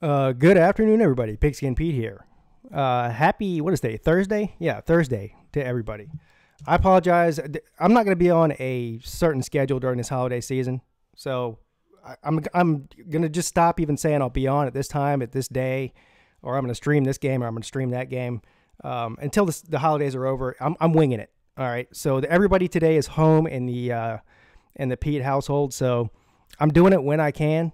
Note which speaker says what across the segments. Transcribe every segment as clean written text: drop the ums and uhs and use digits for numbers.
Speaker 1: Good afternoon, everybody. Pigskin Pete here. Happy, what is today? Thursday? Yeah, Thursday to everybody. I apologize. I'm not going to be on a certain schedule during this holiday season, so I'm going to just stop even saying I'll be on at this time, at this day, or I'm going to stream this game, or I'm going to stream that game. Until the holidays are over, I'm winging it. All right. So everybody today is home in the Pete household, so I'm doing it when I can,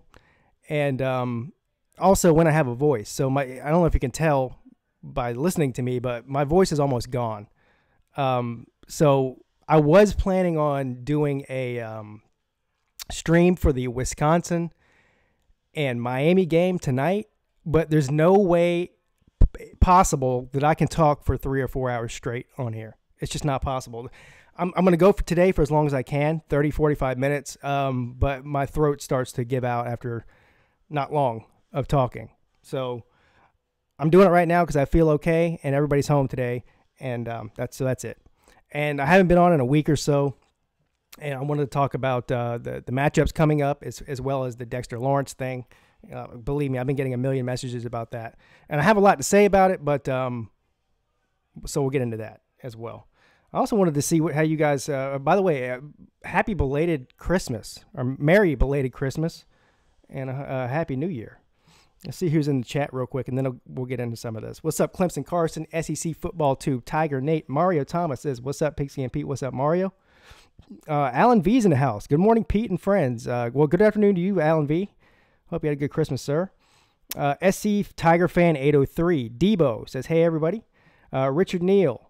Speaker 1: and also when I have a voice. So I don't know if you can tell by listening to me, but my voice is almost gone. So I was planning on doing a stream for the Wisconsin and Miami game tonight, but there's no way possible that I can talk for 3 or 4 hours straight on here. It's just not possible. I'm going to go for today for as long as I can, 30, 45 minutes, but my throat starts to give out after not long of talking. So I'm doing it right now because I feel okay, and everybody's home today, and that's it. And I haven't been on in a week or so, and I wanted to talk about the matchups coming up as well as the Dexter Lawrence thing. Believe me, I've been getting a million messages about that, and I have a lot to say about it, but so we'll get into that as well. I also wanted to see how you guys, by the way, happy belated Christmas, or Merry belated Christmas, and a Happy New Year. Let's see who's in the chat real quick, and then we'll get into some of this. What's up, Clemson Carson, SEC Football 2, Tiger Nate, Mario Thomas says, what's up, Pixie and Pete? What's up, Mario? Alan V's in the house. Good morning, Pete and friends. Well, good afternoon to you, Alan V. Hope you had a good Christmas, sir. SC Tiger Fan 803, Debo says, hey, everybody. Richard Neal.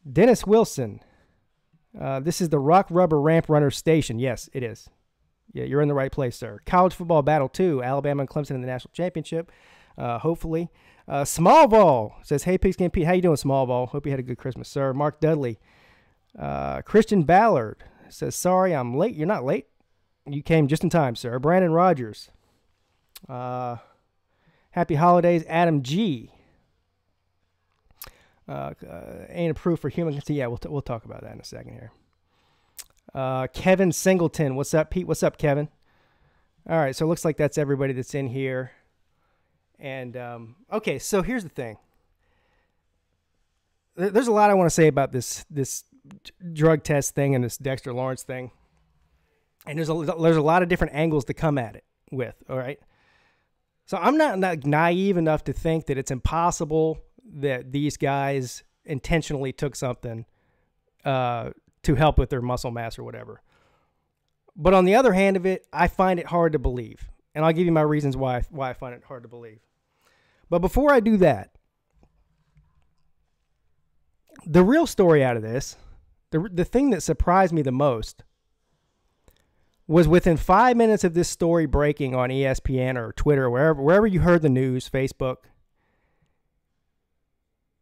Speaker 1: Dennis Wilson. This is the Rock Rubber Ramp Runner Station. Yes, it is. Yeah, you're in the right place, sir. College Football Battle 2, Alabama and Clemson in the National Championship, hopefully. Small Ball says, hey, Pigskin Pete, how you doing, Small Ball? Hope you had a good Christmas, sir. Mark Dudley. Christian Ballard says, sorry, I'm late. You're not late. You came just in time, sir. Brandon Rogers. Happy holidays, Adam G. Ain't approved for human. Yeah, we'll talk about that in a second here. Kevin Singleton. What's up, Pete? What's up, Kevin? All right, so it looks like that's everybody that's in here. And, okay, so here's the thing. There's a lot I want to say about this drug test thing and this Dexter Lawrence thing. And there's a lot of different angles to come at it with, all right? So I'm not naive enough to think that it's impossible that these guys intentionally took something to help with their muscle mass or whatever. But on the other hand of it, I find it hard to believe. And I'll give you my reasons why I find it hard to believe. But before I do that, the real story out of this, the thing that surprised me the most, was within 5 minutes of this story breaking on ESPN or Twitter or wherever you heard the news, Facebook.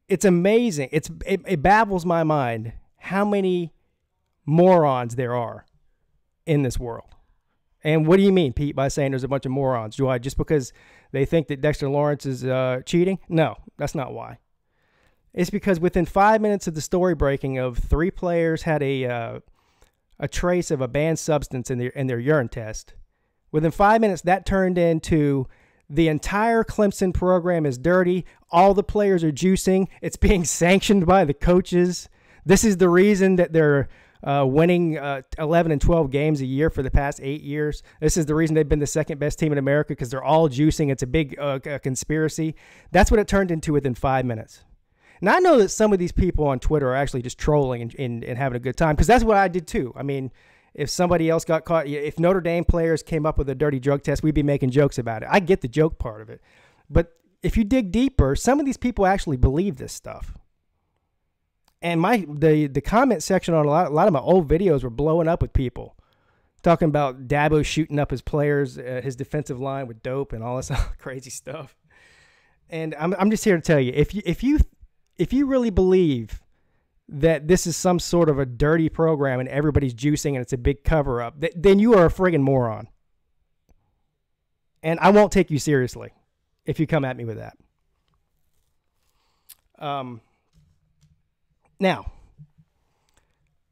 Speaker 1: It's amazing. It baffles my mind how many morons there are in this world. And what do you mean, Pete, by saying there's a bunch of morons? Do I just because they think that Dexter Lawrence is cheating? No, that's not why. It's because within 5 minutes of the story breaking of 3 players had a trace of a banned substance in their urine test. Within 5 minutes, that turned into the entire Clemson program is dirty. All the players are juicing. It's being sanctioned by the coaches. This is the reason that they're winning 11 and 12 games a year for the past 8 years. This is the reason they've been the second best team in America, because they're all juicing. It's a big conspiracy. That's what it turned into within 5 minutes. Now, I know that some of these people on Twitter are actually just trolling and having a good time, because that's what I did too. I mean, if somebody else got caught, if Notre Dame players came up with a dirty drug test, we'd be making jokes about it. I get the joke part of it. But if you dig deeper, some of these people actually believe this stuff. And the comment section on a lot of my old videos were blowing up with people talking about Dabo shooting up his players, his defensive line with dope and all this crazy stuff. And I'm just here to tell you, if you really believe that this is some sort of a dirty program and everybody's juicing and it's a big cover-up, then you are a friggin' moron. And I won't take you seriously if you come at me with that. Now,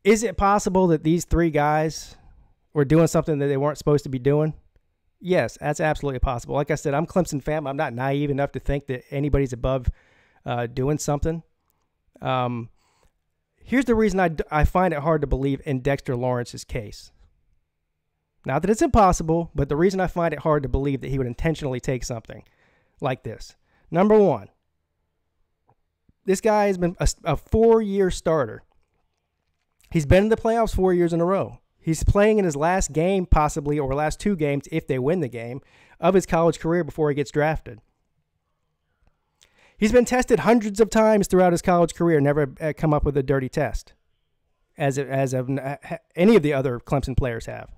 Speaker 1: is it possible that these 3 guys were doing something that they weren't supposed to be doing? Yes, that's absolutely possible. Like I said, I'm Clemson fan. I'm not naive enough to think that anybody's above doing something. Here's the reason I find it hard to believe in Dexter Lawrence's case. Not that it's impossible, but the reason I find it hard to believe that he would intentionally take something like this. Number one, this guy has been a 4-year starter. He's been in the playoffs 4 years in a row. He's playing in his last game, possibly, or last 2 games, if they win the game, of his college career before he gets drafted. He's been tested hundreds of times throughout his college career, never come up with a dirty test, as any of the other Clemson players have.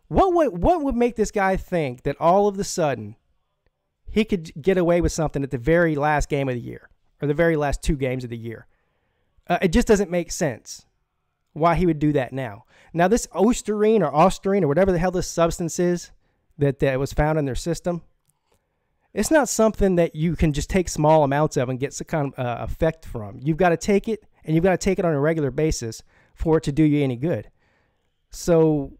Speaker 1: What would make this guy think that all of a sudden he could get away with something at the very last game of the year, or the very last 2 games of the year? It just doesn't make sense why he would do that now. Now, this Osterine or whatever the hell this substance is that was found in their system, it's not something that you can just take small amounts of and get some kind of effect from. You've got to take it, and you've got to take it on a regular basis for it to do you any good. So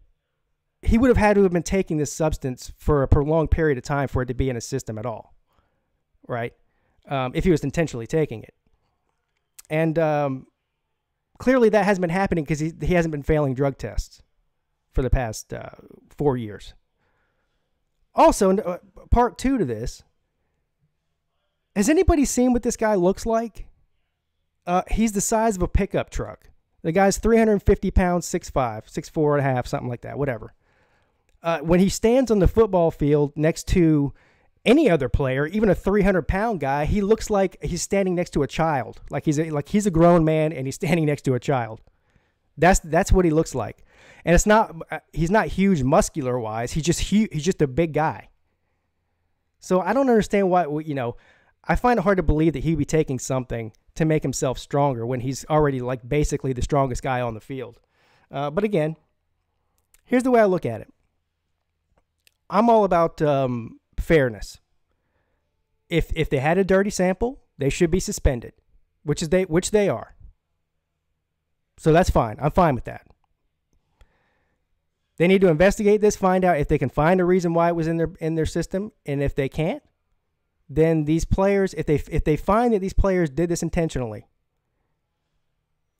Speaker 1: he would have had to have been taking this substance for a prolonged period of time for it to be in his system at all, right? If he was intentionally taking it. And clearly that hasn't been happening because he hasn't been failing drug tests for the past 4 years. Also, part 2 to this, has anybody seen what this guy looks like? He's the size of a pickup truck. The guy's 350 pounds, 6'5", 6'4 and a half, something like that, whatever. When he stands on the football field next to any other player, even a 300-pound guy, he looks like he's standing next to a child. Like he's a grown man and he's standing next to a child. That's what he looks like. And he's not huge muscular wise. He's just a big guy. So I don't understand why, I find it hard to believe that he'd be taking something to make himself stronger when he's already like basically the strongest guy on the field. But again, here's the way I look at it. I'm all about fairness. If they had a dirty sample, they should be suspended, which they are. So that's fine. I'm fine with that. They need to investigate this, find out if they can find a reason why it was in their system, and if they can't, then these players, if they find that these players did this intentionally,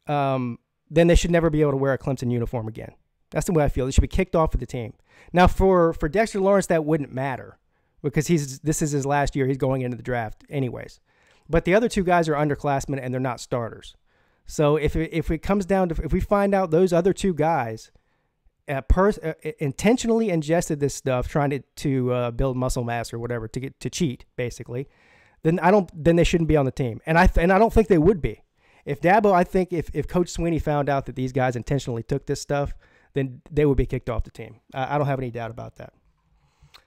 Speaker 1: then they should never be able to wear a Clemson uniform again. That's the way I feel. They should be kicked off of the team. Now, for Dexter Lawrence, that wouldn't matter because this is his last year. He's going into the draft anyways. But the other 2 guys are underclassmen and they're not starters. So if it comes down to, if we find out those other 2 guys intentionally ingested this stuff, trying to build muscle mass or whatever to cheat, basically, then they shouldn't be on the team. And I don't think they would be. If Coach Sweeney found out that these guys intentionally took this stuff, then they would be kicked off the team. I don't have any doubt about that.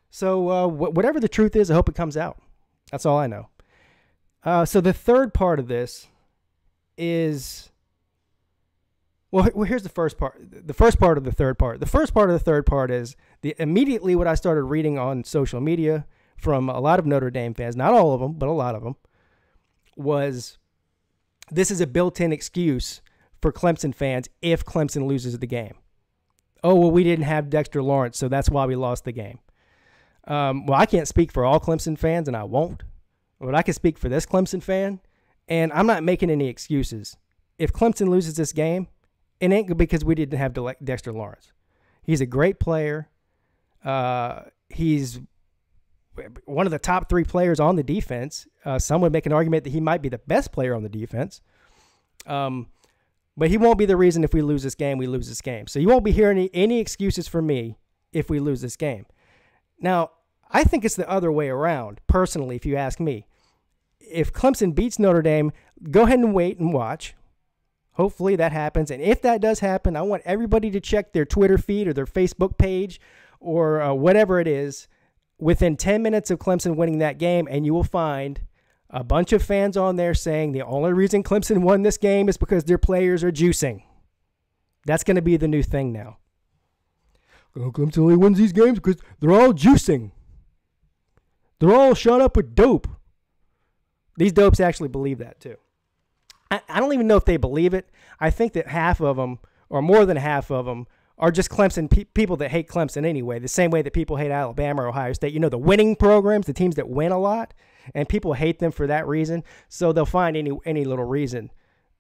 Speaker 1: So whatever the truth is, I hope it comes out. That's all I know. So the third part of this is, well, here's the first part. The first part of the third part. The first part of the third part is immediately what I started reading on social media from a lot of Notre Dame fans, not all of them, but a lot of them, was this is a built-in excuse for Clemson fans if Clemson loses the game. Oh, well, we didn't have Dexter Lawrence, so that's why we lost the game. Well, I can't speak for all Clemson fans, and I won't. But I can speak for this Clemson fan, and I'm not making any excuses. If Clemson loses this game, it ain't because we didn't have Dexter Lawrence. He's a great player. He's one of the top 3 players on the defense. Some would make an argument that he might be the best player on the defense. But he won't be the reason if we lose this game, we lose this game. So you won't be hearing any excuses from me if we lose this game. Now, I think it's the other way around, personally, if you ask me. If Clemson beats Notre Dame, go ahead and wait and watch. Hopefully that happens. And if that does happen, I want everybody to check their Twitter feed or their Facebook page or whatever it is within 10 minutes of Clemson winning that game, and you will find a bunch of fans on there saying the only reason Clemson won this game is because their players are juicing. That's going to be the new thing now. Oh, Clemson only wins these games because they're all juicing. They're all shot up with dope. These dopes actually believe that too. I don't even know if they believe it. I think that half of them, or more than half of them, are just Clemson people that hate Clemson anyway, the same way that people hate Alabama or Ohio State. You know, the winning programs, the teams that win a lot, and people hate them for that reason. So they'll find any little reason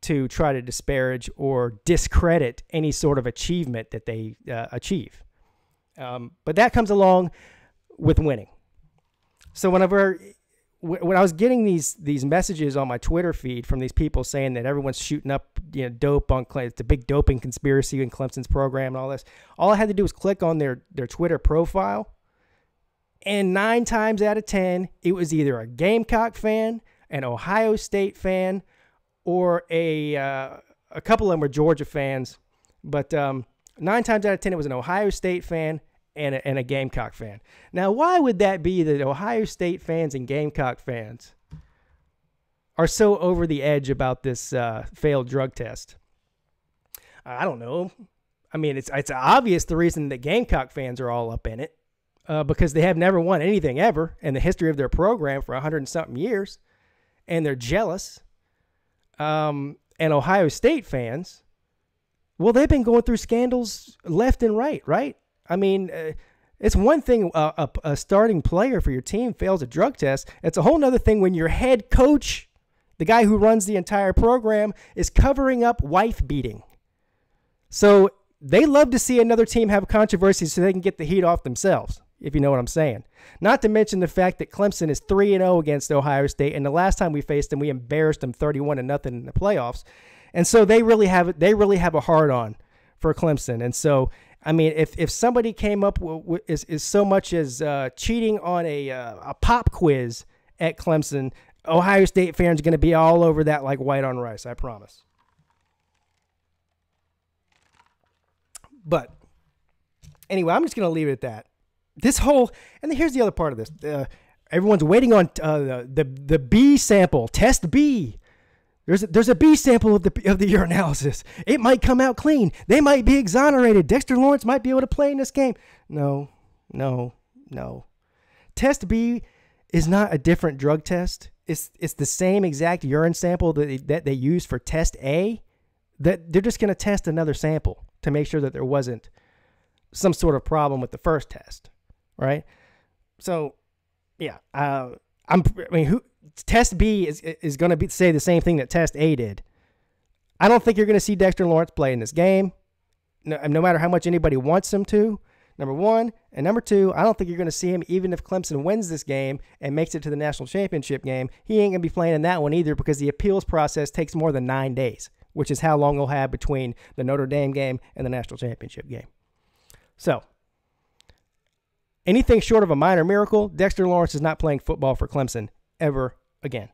Speaker 1: to try to disparage or discredit any sort of achievement that they achieve. But that comes along with winning. So when I was getting these messages on my Twitter feed from these people saying that everyone's shooting up, dope on Clemson, it's a big doping conspiracy in Clemson's program and all this, all I had to do was click on their Twitter profile, and 9 times out of 10, it was either a Gamecock fan, an Ohio State fan, or a couple of them were Georgia fans, but 9 times out of 10, it was an Ohio State fan and a Gamecock fan. Now, why would that be that Ohio State fans and Gamecock fans are so over the edge about this failed drug test? I don't know. I mean, it's obvious the reason that Gamecock fans are all up in it, because they have never won anything ever in the history of their program for 100-something years, and they're jealous. And Ohio State fans, well, they've been going through scandals left and right? I mean, it's one thing a starting player for your team fails a drug test. It's a whole other thing when your head coach, the guy who runs the entire program, is covering up wife beating. So they love to see another team have controversy so they can get the heat off themselves, if you know what I'm saying. Not to mention the fact that Clemson is 3-0 against Ohio State, and the last time we faced them, we embarrassed them 31-0 in the playoffs. And so they really have a hard-on for Clemson. And so, I mean, if somebody came up with is so much as cheating on a pop quiz at Clemson, Ohio State fans are going to be all over that like white on rice, I promise. But anyway, I'm just going to leave it at that. And here's the other part of this. Everyone's waiting on the B sample, test B. There's a B sample of the urinalysis. It might come out clean. They might be exonerated. Dexter Lawrence might be able to play in this game. No. Test B is not a different drug test. It's the same exact urine sample that they use for test A. That they're just going to test another sample to make sure that there wasn't some sort of problem with the first test, right? So, yeah, Test B is going to say the same thing that Test A did. I don't think you're going to see Dexter Lawrence play in this game, no matter how much anybody wants him to, number one. And number two, I don't think you're going to see him even if Clemson wins this game and makes it to the national championship game. He ain't going to be playing in that one either because the appeals process takes more than 9 days, which is how long they'll have between the Notre Dame game and the national championship game. So, anything short of a minor miracle, Dexter Lawrence is not playing football for Clemson ever again.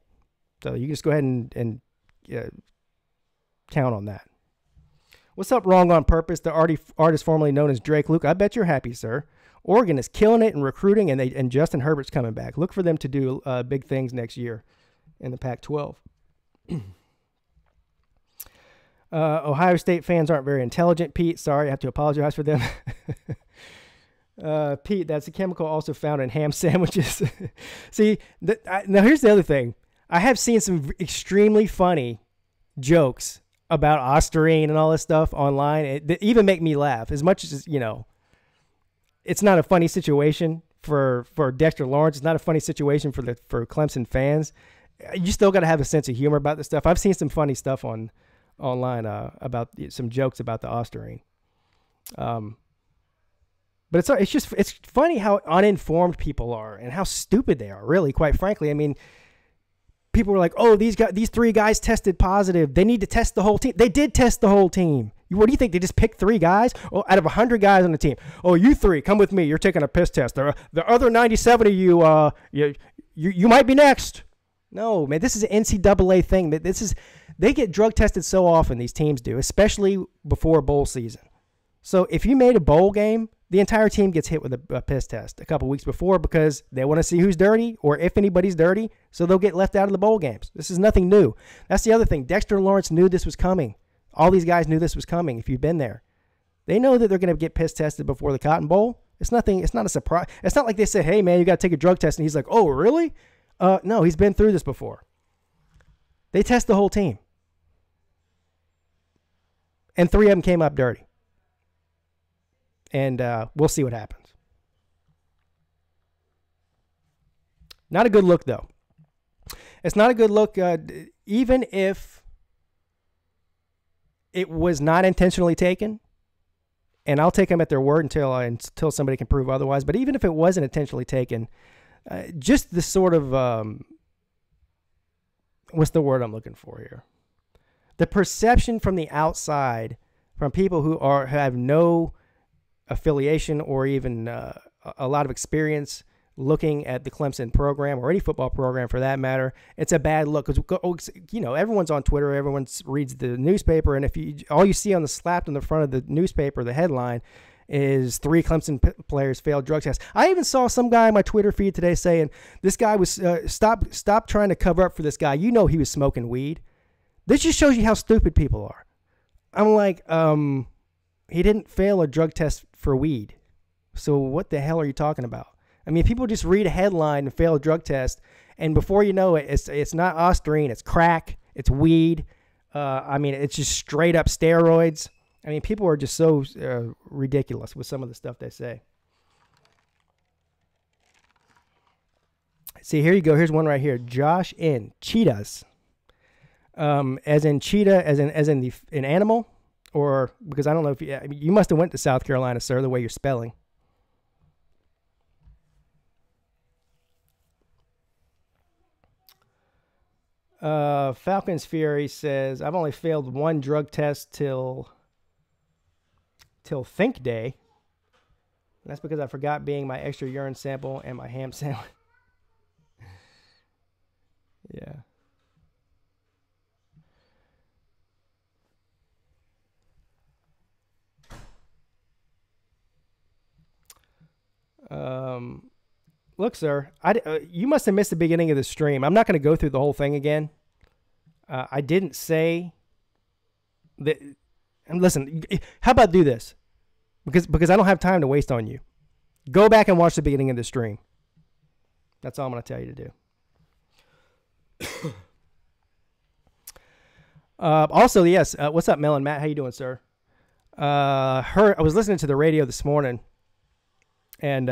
Speaker 1: So you just go ahead and count on that. What's up, Wrong on Purpose? The artist formerly known as Drake Luke. I bet you're happy, sir. Oregon is killing it in recruiting, and Justin Herbert's coming back. Look for them to do big things next year in the Pac-12. Ohio State fans aren't very intelligent, Pete. Sorry, I have to apologize for them. Pete, that's a chemical also found in ham sandwiches. See, now here's the other thing. I have seen some extremely funny jokes about Ostarine and all this stuff online that even make me laugh. As much as, it's not a funny situation for Dexter Lawrence. It's not a funny situation for Clemson fans. You still got to have a sense of humor about this stuff. I've seen some funny stuff online about some jokes about the Ostarine. But it's funny how uninformed people are and how stupid they are, really, quite frankly. I mean, people were like, oh, these 3 guys tested positive. They need to test the whole team. They did test the whole team. What do you think? They just picked 3 guys? Oh, out of 100 guys on the team. Oh, you 3, come with me. You're taking a piss test. The other 97 of you might be next. No, man, this is an NCAA thing. They get drug tested so often, these teams do, especially before bowl season. So if you made a bowl game, the entire team gets hit with a piss test a couple weeks before because they want to see who's dirty or if anybody's dirty, so they'll get left out of the bowl games. This is nothing new. That's the other thing. Dexter Lawrence knew this was coming. All these guys knew this was coming if you've been there. They know that they're going to get piss tested before the Cotton Bowl. It's not a surprise. It's not like they say, hey, man, you got to take a drug test, and he's like, oh, really? No, he's been through this before. They test the whole team. And 3 of them came up dirty. and we'll see what happens. Not a good look, though. It's not a good look, even if it was not intentionally taken. And I'll take them at their word until somebody can prove otherwise. But even if it wasn't intentionally taken, just the sort of what's the word I'm looking for here? The perception from the outside, from people who have no affiliation or even a lot of experience looking at the Clemson program or any football program for that matter, it's a bad look because everyone's on Twitter, everyone reads the newspaper, and if all you see on the slapped on the front of the newspaper, the headline is 3 Clemson players failed drug tests. I even saw some guy on my Twitter feed today saying this guy was stop trying to cover up for this guy. He was smoking weed. This just shows you how stupid people are. I'm like, he didn't fail a drug test for weed. So what the hell are you talking about? I mean, people just read a headline and fail a drug test, and before you know it, it's not Osterine, it's crack, it's weed. It's just straight up steroids. I mean, people are just so ridiculous with some of the stuff they say. See, here you go. Here's one right here. Josh in cheetahs, as in cheetah, as in an animal, or because I don't know if you must have went to South Carolina, sir, the way you're spelling. Falcons Fury says, I've only failed one drug test till Think Day. And that's because I forgot being my extra urine sample and my ham sandwich. Yeah. Look, sir, you must have missed the beginning of the stream. I'm not going to go through the whole thing again. I didn't say that. And listen, how about do this? Because I don't have time to waste on you. Go back and watch the beginning of the stream. That's all I'm going to tell you to do. Also, yes. What's up, Mel and Matt? How you doing, sir? I was listening to the radio this morning, and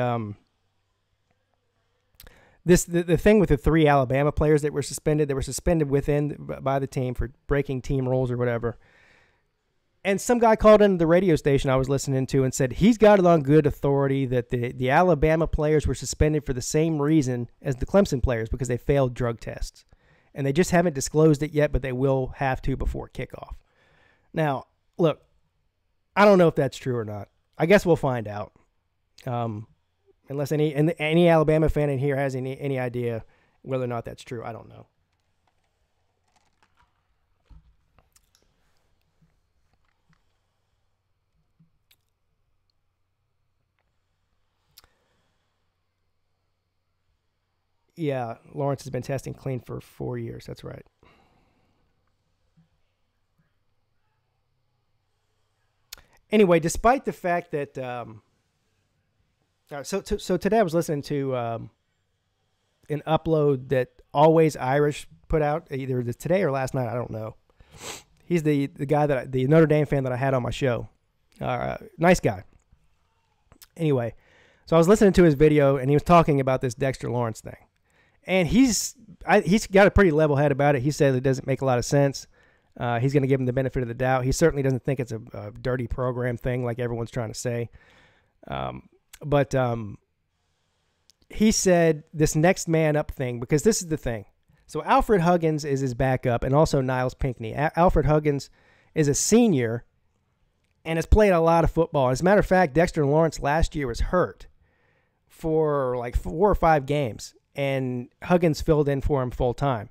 Speaker 1: the thing with the 3 Alabama players that were suspended. They were suspended by the team for breaking team rules or whatever. And some guy called into the radio station I was listening to and said he's got it on good authority that the Alabama players were suspended for the same reason as the Clemson players, because they failed drug tests. And they just haven't disclosed it yet, but they will have to before kickoff. Now, look, I don't know if that's true or not. I guess we'll find out. Unless any Alabama fan in here has any idea whether or not that's true, I don't know. Yeah, Lawrence has been testing clean for 4 years. That's right. Anyway, despite the fact that so today I was listening to an upload that Always Irish put out, either today or last night, I don't know. He's the guy the Notre Dame fan that I had on my show. Nice guy. Anyway, so I was listening to his video, and he was talking about this Dexter Lawrence thing. And he's got a pretty level head about it. He said it doesn't make a lot of sense. He's going to give him the benefit of the doubt. He certainly doesn't think it's a dirty program thing like everyone's trying to say. But he said this next man up thing, because this is the thing. So Alfred Huggins is his backup, and also Niles Pinckney. Alfred Huggins is a senior and has played a lot of football. As a matter of fact, Dexter Lawrence last year was hurt for like 4 or 5 games, and Huggins filled in for him full time.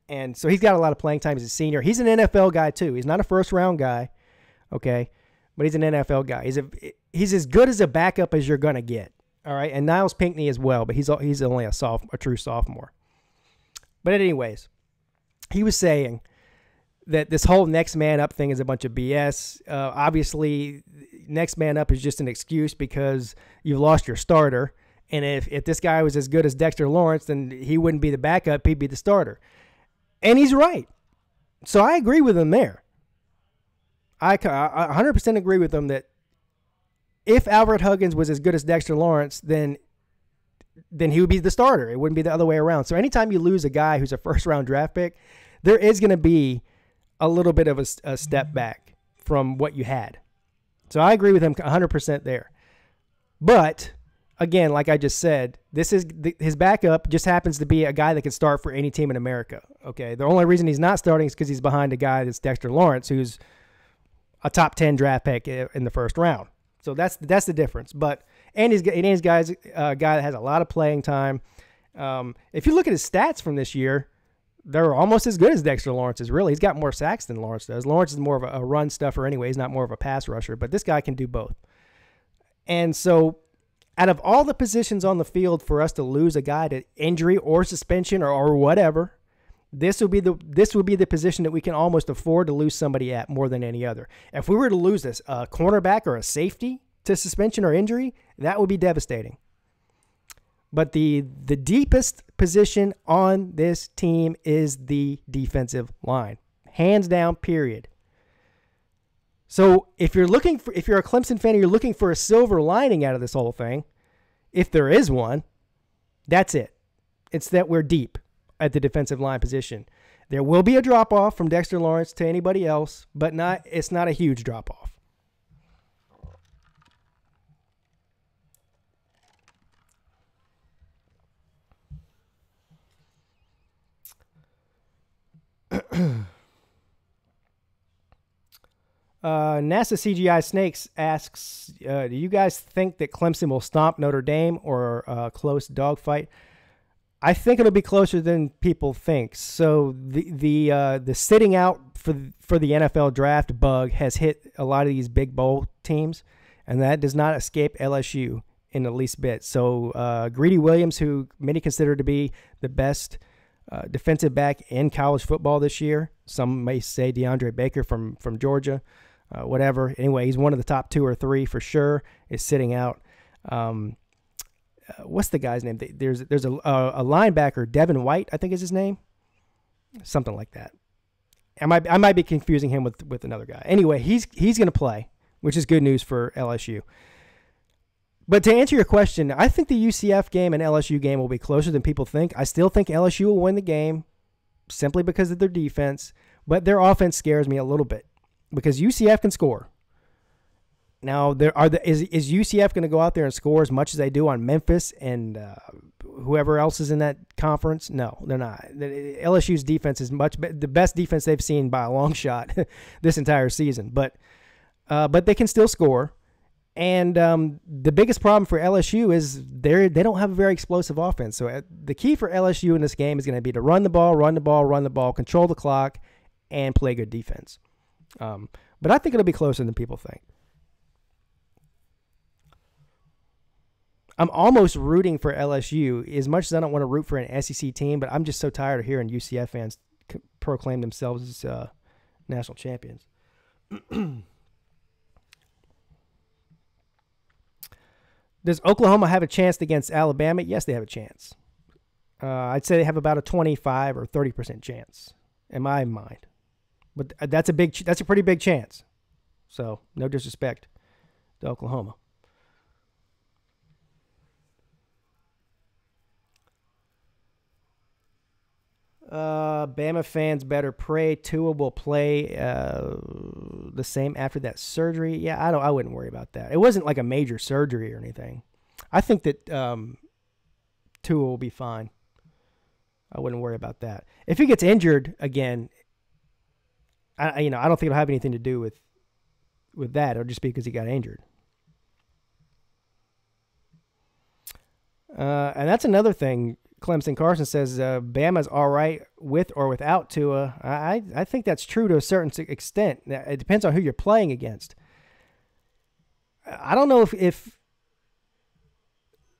Speaker 1: And so he's got a lot of playing time as a senior. He's an NFL guy too. He's not a first-round guy, okay, but he's an NFL guy. He's as good as a backup as you're going to get, all right? And Niles Pinckney as well, but he's only a true sophomore. But anyways, he was saying that this whole next man up thing is a bunch of BS. Obviously, next man up is just an excuse because you've lost your starter. And if this guy was as good as Dexter Lawrence, then he wouldn't be the backup, he'd be the starter. And he's right. So I agree with him there. I 100% agree with him that if Albert Huggins was as good as Dexter Lawrence, then he would be the starter. It wouldn't be the other way around. So anytime you lose a guy who's a first-round draft pick, there is going to be a little bit of a step back from what you had. So I agree with him 100% there. But again, like I just said, his backup just happens to be a guy that can start for any team in America. Okay, the only reason he's not starting is because he's behind a guy that's Dexter Lawrence, who's a top 10 draft pick in the first round. So that's the difference. But and he's a guy that has a lot of playing time. If you look at his stats from this year, they're almost as good as Dexter Lawrence's. Really, he's got more sacks than Lawrence does. Lawrence is more of a run stuffer anyway. He's not more of a pass rusher, but this guy can do both. And so, out of all the positions on the field for us to lose a guy to injury or suspension or whatever, this would be the position that we can almost afford to lose somebody at more than any other. If we were to lose this a cornerback or a safety to suspension or injury, that would be devastating. But the deepest position on this team is the defensive line, hands down. Period. So if you're a Clemson fan and you're looking for a silver lining out of this whole thing, if there is one, that's it. It's that we're deep at the defensive line position. There will be a drop-off from Dexter Lawrence to anybody else, but it's not a huge drop-off. NASA CGI Snakes asks, do you guys think that Clemson will stomp Notre Dame or a close dogfight? I think it'll be closer than people think. So the sitting out for the NFL draft bug has hit a lot of these big bowl teams, and that does not escape LSU in the least bit. So Greedy Williams, who many consider to be the best defensive back in college football this year, some may say DeAndre Baker from Georgia, whatever. Anyway, he's one of the top 2 or 3 for sure, is sitting out. What's the guy's name? There's a linebacker, Devin White, I think is his name. Something like that. I might be confusing him with another guy. Anyway, he's going to play, which is good news for LSU. But to answer your question, I think the UCF game and LSU game will be closer than people think. I still think LSU will win the game simply because of their defense, but their offense scares me a little bit because UCF can score. Now, is UCF going to go out there and score as much as they do on Memphis and whoever else is in that conference? No, they're not. LSU's defense is the best defense they've seen by a long shot this entire season. But they can still score. And the biggest problem for LSU is they don't have a very explosive offense. So the key for LSU in this game is going to be to run the ball, control the clock, and play good defense. But I think it'll be closer than people think. I'm almost rooting for LSU as much as I don't want to root for an SEC team, but I'm just so tired of hearing UCF fans proclaim themselves as national champions. Does Oklahoma have a chance against Alabama? Yes, they have a chance. I'd say they have about a 25 or 30% chance in my mind. But that's a pretty big chance. So, no disrespect to Oklahoma. Bama fans better pray Tua will play the same after that surgery. Yeah, I wouldn't worry about that. It wasn't like a major surgery or anything. I think that Tua will be fine. I wouldn't worry about that. If he gets injured again, I don't think it'll have anything to do with that. It'll just be because he got injured. And that's another thing. Clemson Carson says Bama's all right with or without Tua. I think that's true to a certain extent. It depends on who you're playing against. I don't know if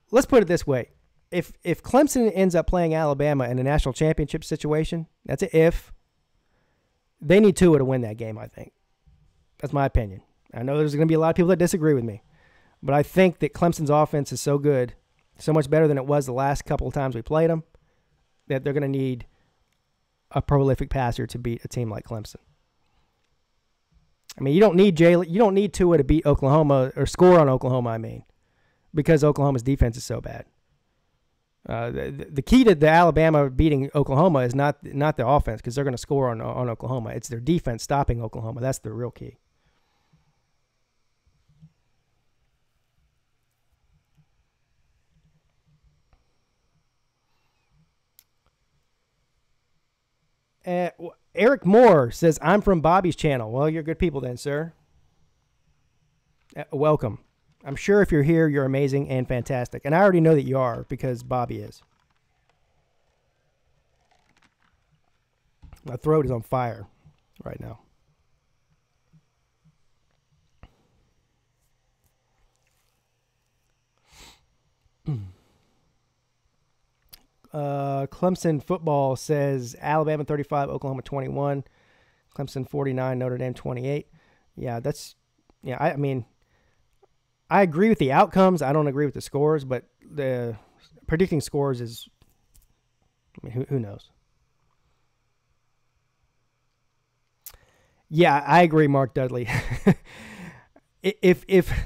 Speaker 1: let's put it this way. If Clemson ends up playing Alabama in a national championship situation, that's an if. They need Tua to win that game, I think. That's my opinion. I know there's going to be a lot of people that disagree with me, but I think that Clemson's offense is so good, so much better than it was the last couple of times we played them, that they're going to need a prolific passer to beat a team like Clemson. I mean, you don't need Tua to beat Oklahoma or score on Oklahoma. I mean, because Oklahoma's defense is so bad. The key to the Alabama beating Oklahoma is not the offense, because they're going to score on Oklahoma. It's their defense stopping Oklahoma. That's the real key. Eric Moore says, I'm from Bobby's channel. Well, you're good people then, sir. Welcome. I'm sure if you're here, you're amazing and fantastic. And I already know that you are, because Bobby is. My throat is on fire right now. Clemson football says Alabama 35, Oklahoma 21, Clemson 49, Notre Dame 28. Yeah, I mean, I agree with the outcomes. I don't agree with the scores, but the predicting scores is, I mean, who knows? Yeah, I agree, Mark Dudley.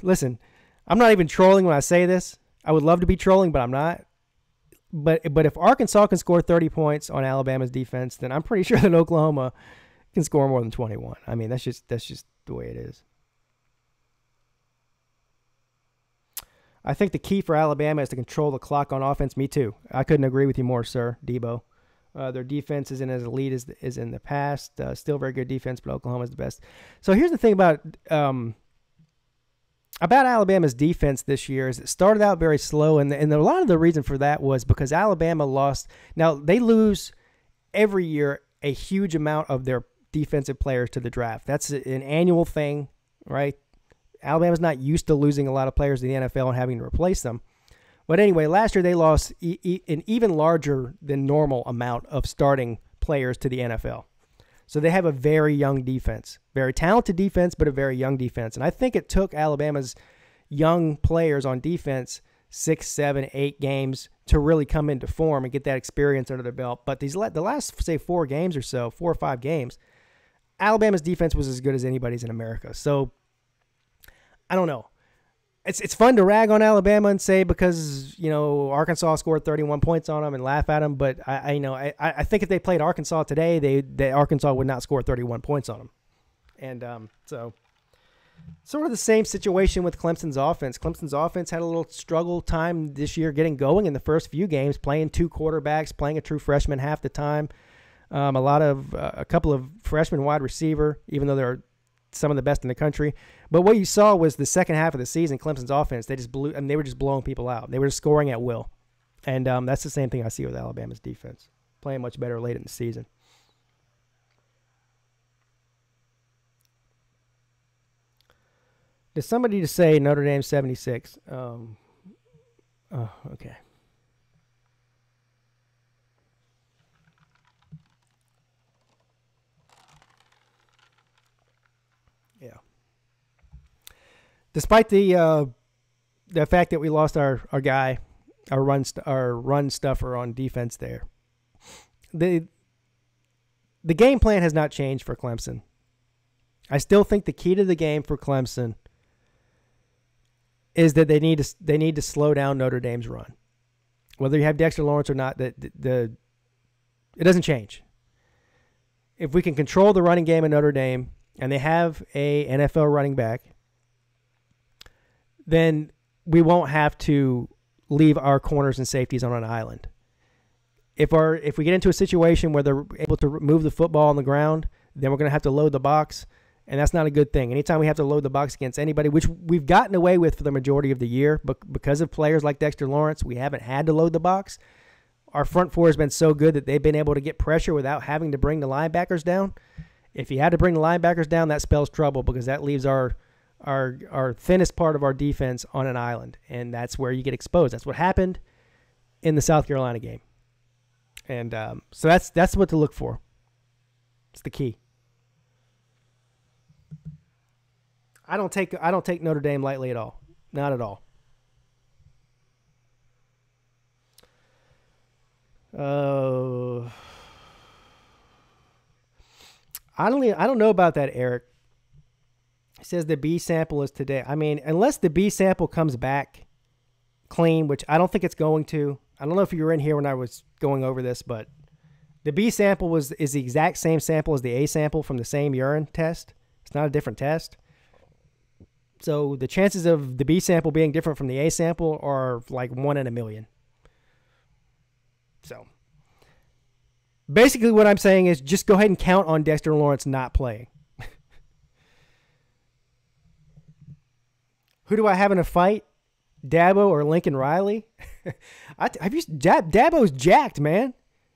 Speaker 1: Listen, I'm not even trolling when I say this. I would love to be trolling, but I'm not. But if Arkansas can score 30 points on Alabama's defense, then I'm pretty sure that Oklahoma can score more than 21. I mean, that's just the way it is. I think the key for Alabama is to control the clock on offense. Me too. I couldn't agree with you more, sir, Debo. Their defense isn't as elite as in the past. Still very good defense, but Oklahoma's the best. So here's the thing about Alabama's defense this year is it started out very slow, and a lot of the reason for that was because Alabama lost. Now, they lose every year a huge amount of their defensive players to the draft. That's an annual thing, right? Alabama's not used to losing a lot of players in the NFL and having to replace them. But anyway, last year they lost an even larger than normal amount of starting players to the NFL. So they have a very young defense, very talented defense, but a very young defense. And I think it took Alabama's young players on defense 6, 7, 8 games to really come into form and get that experience under their belt. But the last, say, 4 games or so, 4 or 5 games, Alabama's defense was as good as anybody's in America. So I don't know. It's fun to rag on Alabama and say because, Arkansas scored 31 points on them and laugh at them. But I think if they played Arkansas today, Arkansas would not score 31 points on them. And so sort of the same situation with Clemson's offense. Clemson's offense had a little struggle time this year getting going in the first few games, playing 2 quarterbacks, playing a true freshman half the time. A couple of freshman wide receiver, even though they're some of the best in the country. But what you saw was the second half of the season, Clemson's offense, they were just blowing people out. They were just scoring at will. And that's the same thing I see with Alabama's defense, playing much better late in the season. There's somebody to say Notre Dame 76. Okay. Yeah. Despite the fact that we lost our guy, our run stuffer on defense there, the game plan has not changed for Clemson. I still think the key to the game for Clemson is that they need to slow down Notre Dame's run. Whether you have Dexter Lawrence or not, it doesn't change. If we can control the running game in Notre Dame and they have a NFL running back, then we won't have to leave our corners and safeties on an island. If we get into a situation where they're able to move the football on the ground, then we're going to have to load the box, and that's not a good thing. Anytime we have to load the box against anybody, which we've gotten away with for the majority of the year, but because of players like Dexter Lawrence, we haven't had to load the box. Our front four has been so good that they've been able to get pressure without having to bring the linebackers down. If you had to bring the linebackers down, that spells trouble because that leaves our thinnest part of our defense on an island, and that's where you get exposed. That's what happened in the South Carolina game. And so that's what to look for. It's the key. I don't take Notre Dame lightly at all. Not at all. I don't know about that, Eric. says the B sample is today. I mean, unless the B sample comes back clean, which I don't think it's going to. I don't know if you were in here when I was going over this, but the B sample is the exact same sample as the A sample from the same urine test. It's not a different test. So the chances of the B sample being different from the A sample are like 1 in a million. So basically what I'm saying is just go ahead and count on Dexter Lawrence not playing. Who do I have in a fight? Dabo or Lincoln Riley? Dabo's jacked, man.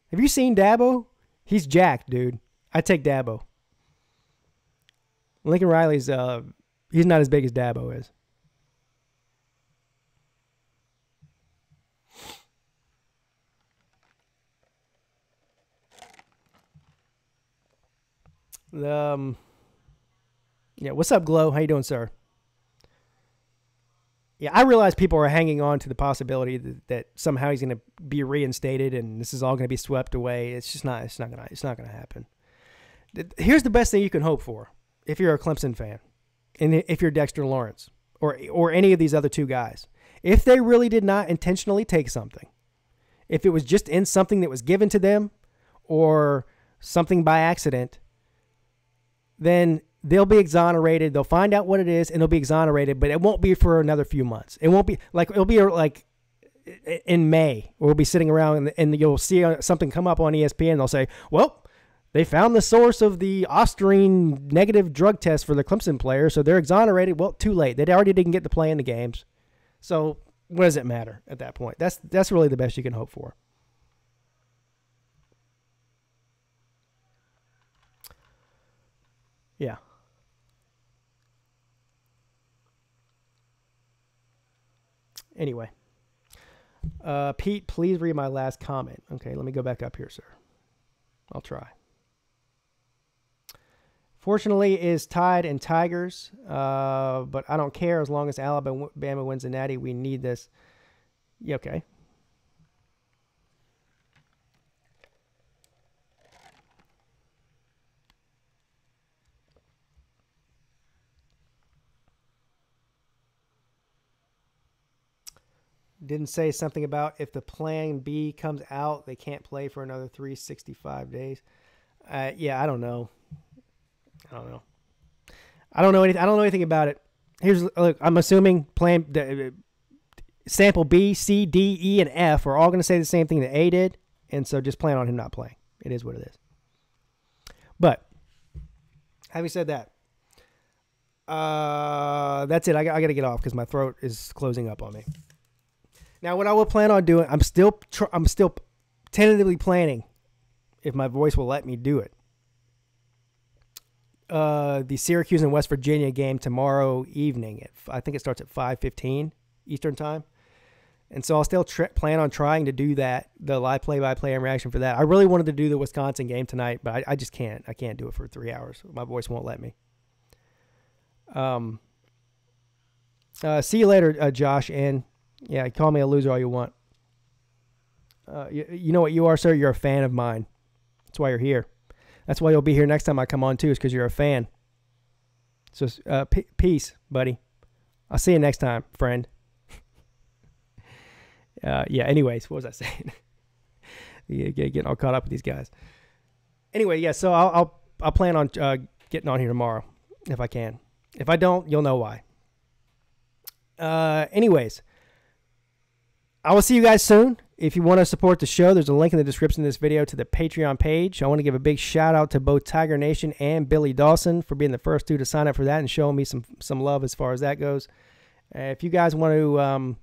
Speaker 1: Have you seen Dabo? He's jacked, dude. I take Dabo. Lincoln Riley's he's not as big as Dabo is. Yeah, what's up, Glow? How you doing, sir? Yeah, I realize people are hanging on to the possibility that somehow he's going to be reinstated and this is all going to be swept away. It's just not. It's not going to happen. Here's the best thing you can hope for if you're a Clemson fan, and if you're Dexter Lawrence or any of these other two guys. If they really did not intentionally take something, if it was just in something that was given to them or something by accident, then they'll be exonerated. They'll find out what it is, and they'll be exonerated, but it won't be for another few months. It won't be like it'll be like in May, where we'll be sitting around and you'll see something come up on ESPN. They'll say, well, they found the source of the Osterine negative drug test for the Clemson player, so they're exonerated. Well, too late. They already didn't get to play in the games. So what does it matter at that point? That's really the best you can hope for. Yeah. Anyway, Pete, please read my last comment. Okay, let me go back up here, sir. I'll try. Fortunately, it is Tide and Tigers, but I don't care as long as Alabama wins the Natty. We need this. Yeah, okay. Didn't say something about if the plan B comes out, they can't play for another 365 days. Yeah, I don't know. I don't know anything about it. Look, I'm assuming sample B, C, D, E, and F are all going to say the same thing that A did, and so just plan on him not playing. It is what it is. But having said that, that's it. I got to get off because my throat is closing up on me. Now, what I will plan on doing, I'm still tentatively planning, if my voice will let me do it, the Syracuse and West Virginia game tomorrow evening. I think it starts at 5:15 Eastern time. And so I'll still plan on trying to do that, the live play-by-play and reaction for that. I really wanted to do the Wisconsin game tonight, but I just can't. I can't do it for 3 hours. My voice won't let me. See you later, Josh, and yeah, call me a loser all you want. You know what you are, sir? You're a fan of mine. That's why you're here. That's why you'll be here next time I come on, too, is because you're a fan. So, peace, buddy. I'll see you next time, friend. Yeah, anyways, what was I saying? Getting all caught up with these guys. Anyway, yeah, so I'll plan on getting on here tomorrow, if I can. If I don't, you'll know why. Anyways, I will see you guys soon. If you want to support the show, there's a link in the description of this video to the Patreon page. I want to give a big shout out to both Tiger Nation and Billy Dawson for being the first two to sign up for that and showing me some love as far as that goes. If you guys want to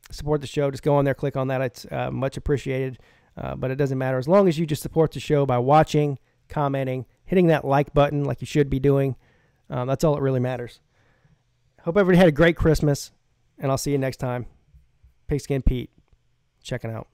Speaker 1: support the show, just go on there, click on that. It's much appreciated, but it doesn't matter. As long as you just support the show by watching, commenting, hitting that like button like you should be doing, that's all that really matters. Hope everybody had a great Christmas, and I'll see you next time. Pigskin Pete, checking out.